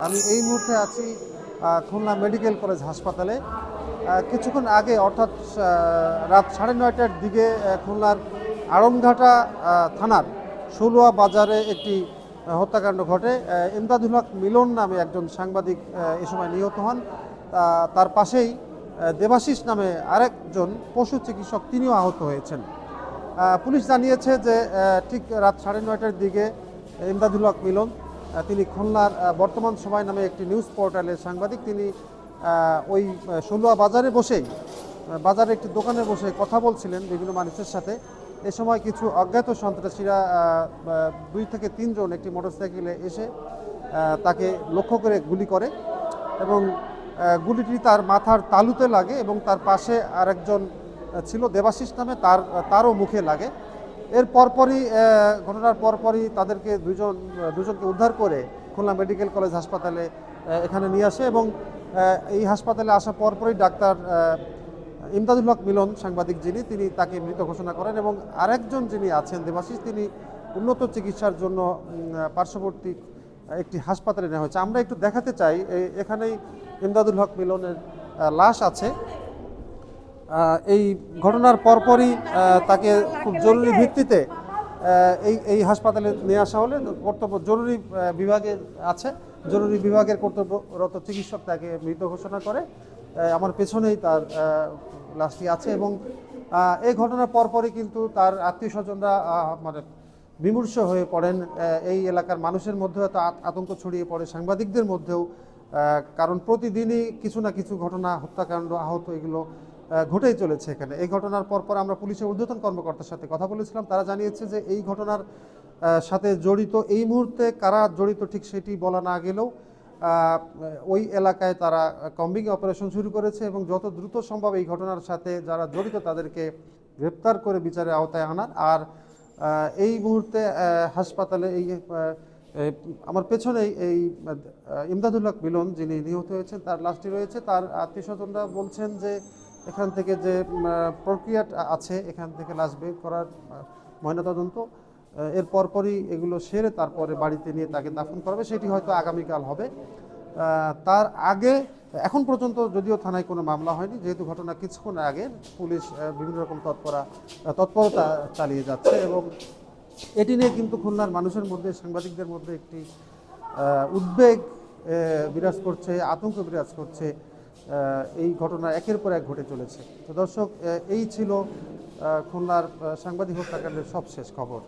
আমি এই মুহূর্তে আছি খুলনা মেডিকেল কলেজ হাসপাতালে। কিছুক্ষণ আগে অর্থাৎ রাত 9:30টার দিকে খুলনার আড়ংঘাটা থানার ষোলোয়া বাজারে একটি হত্যাকাণ্ড ঘটে। ইমদাদুল হক মিলন নামে একজন সাংবাদিক এ সময় নিহত হন। তার পাশেই দেবাশিস নামে আরেকজন পশু চিকিৎসক, তিনিও আহত হয়েছেন। পুলিশ জানিয়েছে যে ঠিক রাত 9:30টার দিকে ইমদাদুল হক মিলন, তিনি খুলনার বর্তমান সময় নামে একটি নিউজ পোর্টালের সাংবাদিক। তিনি ওই ষোলোয়া বাজারে বসেই বাজারে একটি দোকানে বসে কথা বলছিলেন বিভিন্ন মানুষের সাথে। এ সময় কিছু অজ্ঞাত সন্ত্রাসীরা 2 থেকে 3 জন একটি মোটরসাইকেলে এসে তাকে লক্ষ্য করে গুলি করে এবং গুলিটি তার মাথার তালুতে লাগে এবং তার পাশে আরেকজন ছিল দেবাশিস নামে, তারও মুখে লাগে। এর পরপরই ঘটনার পরপরই তাদেরকে দুজনকে উদ্ধার করে খুলনা মেডিকেল কলেজ হাসপাতালে এখানে নিয়ে আসে এবং এই হাসপাতালে আসার পরপরই ডাক্তার ইমদাদুল হক মিলন সাংবাদিক তিনি তাকে মৃত ঘোষণা করেন এবং আরেকজন যিনি আছেন দেবাশিস, তিনি উন্নত চিকিৎসার জন্য পার্শ্ববর্তী একটি হাসপাতালে নেওয়া হয়েছে। আমরা একটু দেখাতে চাই, এখানেই ইমদাদুল হক মিলনের লাশ আছে। এই ঘটনার পরপরই তাকে খুব জরুরি ভিত্তিতে এই হাসপাতালে নিয়ে আসা হলে জরুরি বিভাগে আছে, জরুরি বিভাগের কর্তব্যরত চিকিৎসক তাকে মৃত ঘোষণা করে। আমার পেছনেই তার লাশটি আছে এবং এই ঘটনার পরপরই কিন্তু তার আত্মীয় স্বজনরা মানে বিমূর্ষ হয়ে পড়েন। এই এলাকার মানুষের মধ্যেও একটা আতঙ্ক ছড়িয়ে পড়ে, সাংবাদিকদের মধ্যেও, কারণ প্রতিদিনই কিছু না কিছু ঘটনা, হত্যাকাণ্ড, আহত এগুলো ঘটেই চলেছে এখানে। এই ঘটনার পরপর আমরা পুলিশের ঊর্ধ্বতন কর্মকর্তার সাথে কথা বলেছিলাম। তারা জানিয়েছে যে এই ঘটনার সাথে জড়িত, এই মুহূর্তে কারা জড়িত ঠিক সেটি বলা না গেলেও ওই এলাকায় তারা কম্বিং অপারেশন শুরু করেছে এবং যত দ্রুত সম্ভব এই ঘটনার সাথে যারা জড়িত তাদেরকে গ্রেপ্তার করে বিচারের আওতায় আনার। আর এই মুহূর্তে হাসপাতালে আমার পেছনেই এই ইমদাদুল হক মিলন যিনি নিহত হয়েছেন তার লাশটি রয়েছে। তার আত্মীয় স্বজনরা বলছেন যে এখান থেকে যে প্রক্রিয়াটা আছে, এখান থেকে লাশ বের করার ময়নাতদন্ত, এর পরপরই এগুলো সেরে তারপরে বাড়িতে নিয়ে তাকে দাফন করবে, সেটি হয়তো আগামীকাল হবে। তার আগে এখন পর্যন্ত যদিও থানায় কোনো মামলা হয়নি, যেহেতু ঘটনা কিছুক্ষণ আগে, পুলিশ বিভিন্ন রকম তৎপরতা চালিয়ে যাচ্ছে এবং এটি নিয়ে কিন্তু খুলনার মানুষের মধ্যে, সাংবাদিকদের মধ্যে একটি উদ্বেগ বিরাজ করছে, আতঙ্ক বিরাজ করছে। এই ঘটনা একের পর এক ঘটে চলেছে। তো দর্শক, এই ছিল খুলনার সাংবাদিক হত্যাকাণ্ডের সবশেষ খবর।